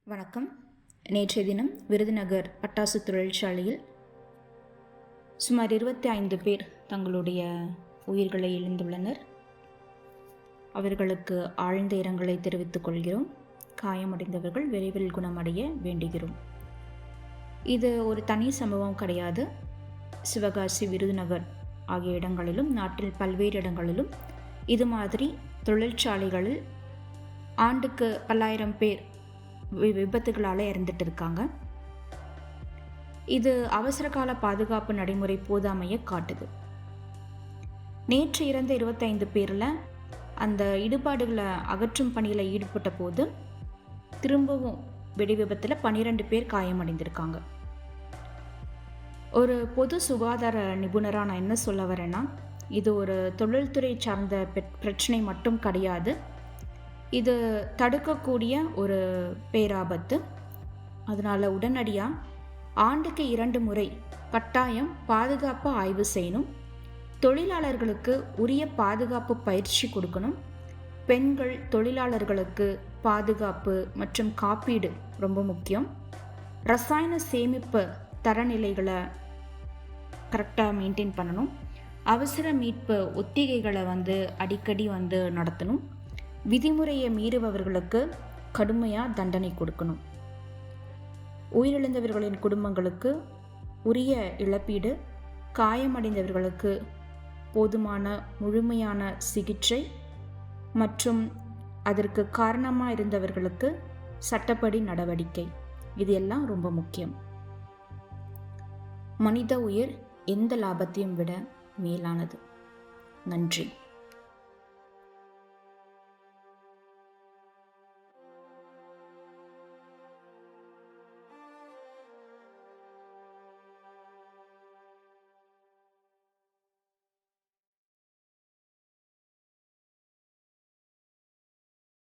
வணக்கம். நேற்றைய தினம் விருதுநகர் பட்டாசு தொழிற்சாலையில் சுமார் 25 பேர் தங்களுடைய உயிர்களை இழந்துள்ளனர். அவர்களுக்கு ஆழ்ந்த இரங்கலை தெரிவித்துக் கொள்கிறோம். காயமடைந்தவர்கள் விரைவில் குணமடைய வேண்டுகிறோம். இது ஒரு தனி சம்பவம் கிடையாது. சிவகாசி, விருதுநகர் ஆகிய இடங்களிலும், நாட்டில் பல்வேறு இடங்களிலும் இது மாதிரி தொழிற்சாலைகளில் ஆண்டுக்கு பல்லாயிரம் பேர் விபத்துகளால் இறந்துட்டு இருக்காங்க. இது அவசரகால பாதுகாப்பு நடைமுறை போதாமையை காட்டுது. நேற்று இறந்த 25 பேரில் அந்த இடுபாடுகளை அகற்றும் பணியில் ஈடுபட்ட போது திரும்பவும் வெடி விபத்தில் 12 பேர் காயமடைந்திருக்காங்க. ஒரு பொது சுகாதார நிபுணராக நான் என்ன சொல்ல வரேன்னா, இது ஒரு தொழில்துறை சார்ந்த பிரச்சனை மட்டும் கிடையாது. இது தடுக்கக்கூடிய ஒரு பேராபத்து. அதனால் உடனடியாக ஆண்டுக்கு 2 முறை கட்டாயம் பாதுகாப்பு ஆய்வு செய்யணும். தொழிலாளர்களுக்கு உரிய பாதுகாப்பு பயிற்சி கொடுக்கணும். பெண்கள் தொழிலாளர்களுக்கு பாதுகாப்பு மற்றும் காப்பீடு ரொம்ப முக்கியம். ரசாயன சேமிப்பு தரநிலைகளை கரெக்டாக மெயின்டைன் பண்ணணும். அவசர மீட்பு ஒத்திகைகளை அடிக்கடி நடத்தணும். விதிமுறையை மீறுபவர்களுக்கு கடுமையாக தண்டனை கொடுக்கணும். உயிரிழந்தவர்களின் குடும்பங்களுக்கு உரிய இழப்பீடு, காயமடைந்தவர்களுக்கு போதுமான முழுமையான சிகிச்சை மற்றும் அதற்கு காரணமாக இருந்தவர்களுக்கு சட்டப்படி நடவடிக்கை, இது எல்லாம் ரொம்ப முக்கியம். மனித உயிர் எந்த லாபத்தையும் விட மேலானது. நன்றி.